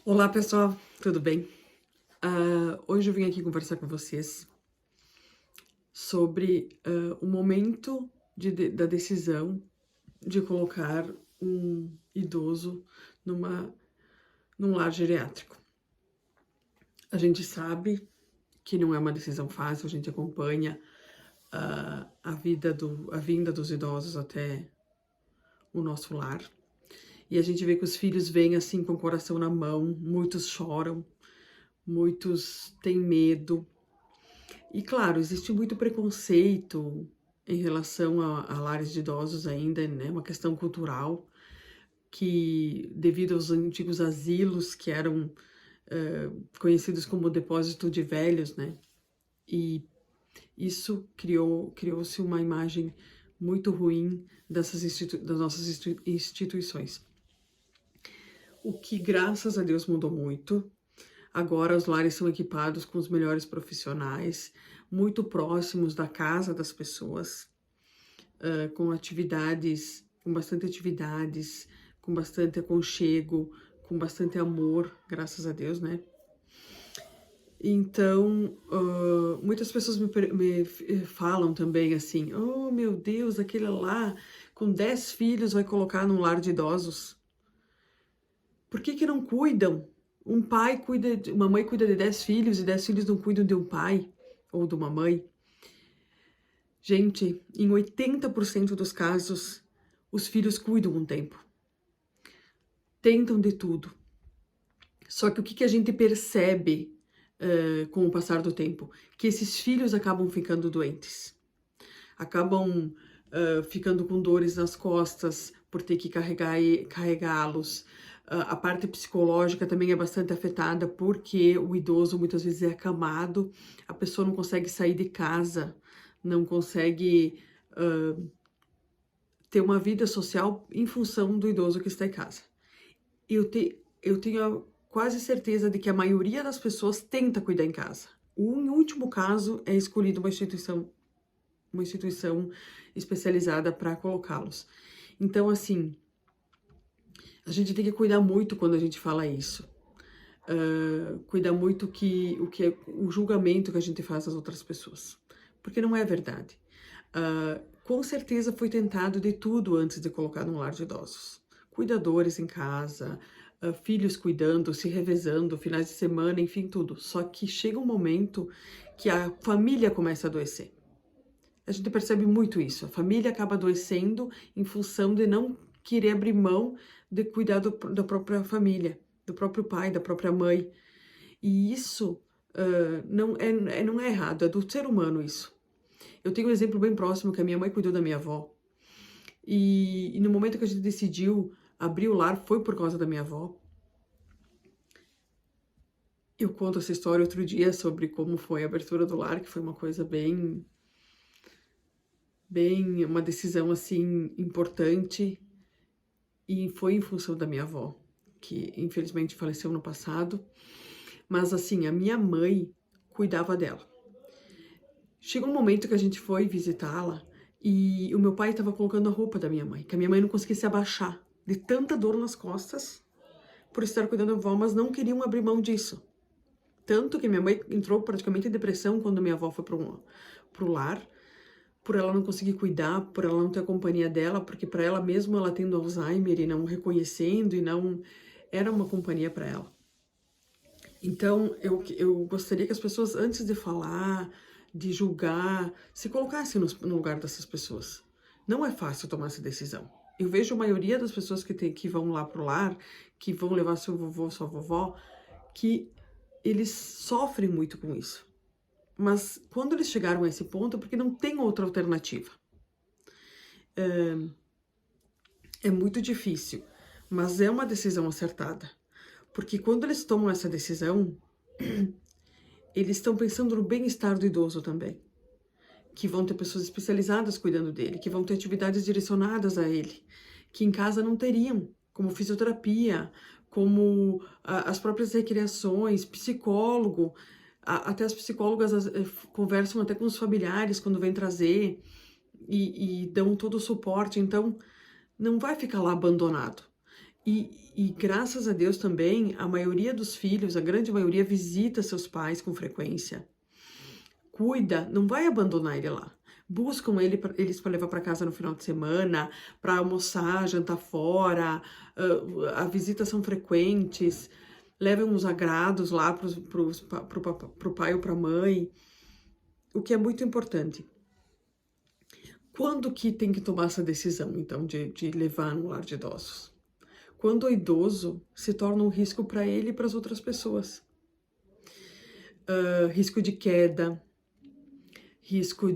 Olá pessoal, tudo bem? Hoje eu vim aqui conversar com vocês sobre o momento da decisão de colocar um idoso numa, num lar geriátrico. A gente sabe que não é uma decisão fácil, a gente acompanha a vinda dos idosos até o nosso lar. E a gente vê que os filhos vêm assim com o coração na mão, muitos choram, muitos têm medo. E claro, existe muito preconceito em relação a lares de idosos ainda, né? Uma questão cultural que, devido aos antigos asilos que eram conhecidos como depósito de velhos, né? E isso criou-se uma imagem muito ruim das nossas instituições. O que, graças a Deus, mudou muito. Agora os lares são equipados com os melhores profissionais, muito próximos da casa das pessoas, com bastante atividades, com bastante aconchego, com bastante amor, graças a Deus, né? Então, muitas pessoas me falam também assim, oh meu Deus, aquele lá com 10 filhos vai colocar num lar de idosos. Por que não cuidam? Uma mãe cuida de 10 filhos e 10 filhos não cuidam de um pai ou de uma mãe. Gente, em 80% dos casos, os filhos cuidam um tempo. Tentam de tudo. Só que o que a gente percebe com o passar do tempo? Que esses filhos acabam ficando doentes. Acabam ficando com dores nas costas por ter que carregá-los. A parte psicológica também é bastante afetada porque o idoso muitas vezes é acamado, a pessoa não consegue sair de casa, não consegue ter uma vida social em função do idoso que está em casa. Eu tenho quase certeza de que a maioria das pessoas tenta cuidar em casa. Em último caso, é escolhida uma instituição especializada para colocá-los. Então, assim, a gente tem que cuidar muito quando a gente fala isso. Cuidar muito o julgamento que a gente faz das outras pessoas. Porque não é verdade. Com certeza foi tentado de tudo antes de colocar num lar de idosos. Cuidadores em casa, filhos cuidando, se revezando, finais de semana, enfim, tudo. Só que chega um momento que a família começa a adoecer. A gente percebe muito isso. A família acaba adoecendo em função de não querer abrir mão de cuidar da própria família, do próprio pai, da própria mãe. E isso não é errado, é do ser humano isso. Eu tenho um exemplo bem próximo que a minha mãe cuidou da minha avó. E no momento que a gente decidiu abrir o lar, foi por causa da minha avó. Eu conto essa história outro dia sobre como foi a abertura do lar, que foi uma coisa uma decisão assim importante, e foi em função da minha avó, que infelizmente faleceu no passado, mas assim, a minha mãe cuidava dela. Chegou um momento que a gente foi visitá-la e o meu pai estava colocando a roupa da minha mãe, que a minha mãe não conseguia se abaixar, de tanta dor nas costas, por estar cuidando da avó, mas não queriam abrir mão disso. Tanto que minha mãe entrou praticamente em depressão quando minha avó foi pro lar, por ela não conseguir cuidar, por ela não ter a companhia dela, porque para ela mesmo ela tendo Alzheimer e não reconhecendo e não era uma companhia para ela. Então eu gostaria que as pessoas, antes de falar, de julgar, se colocassem no lugar dessas pessoas. Não é fácil tomar essa decisão. Eu vejo a maioria das pessoas que vão lá pro lar, que vão levar seu vovô, sua vovó, que eles sofrem muito com isso. Mas quando eles chegaram a esse ponto, é porque não tem outra alternativa. É muito difícil, mas é uma decisão acertada. Porque quando eles tomam essa decisão, eles estão pensando no bem-estar do idoso também. Que vão ter pessoas especializadas cuidando dele, que vão ter atividades direcionadas a ele, que em casa não teriam, como fisioterapia, como as próprias recreações, psicólogo. Até as psicólogas conversam até com os familiares quando vêm trazer e dão todo o suporte. Então, não vai ficar lá abandonado. E graças a Deus também, a maioria dos filhos, a grande maioria, visita seus pais com frequência. Cuida, não vai abandonar ele lá. Buscam eles para levar para casa no final de semana, para almoçar, jantar fora, as visitas são frequentes, levam os agrados lá pro pai ou para a mãe, o que é muito importante. Quando que tem que tomar essa decisão, então, de levar no lar de idosos? Quando o idoso se torna um risco para ele e para as outras pessoas. Risco de queda, risco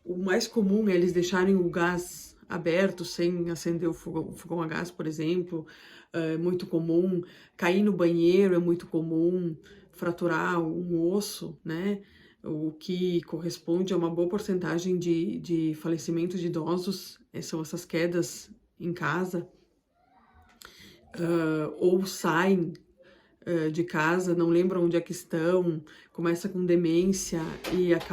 o mais comum é eles deixarem o gás aberto sem acender o fogão a gás, por exemplo, é muito comum. Cair no banheiro é muito comum, fraturar um osso, né? O que corresponde a uma boa porcentagem de falecimento de idosos, são essas quedas em casa. Ou saem de casa, não lembram onde é que estão, começa com demência e acaba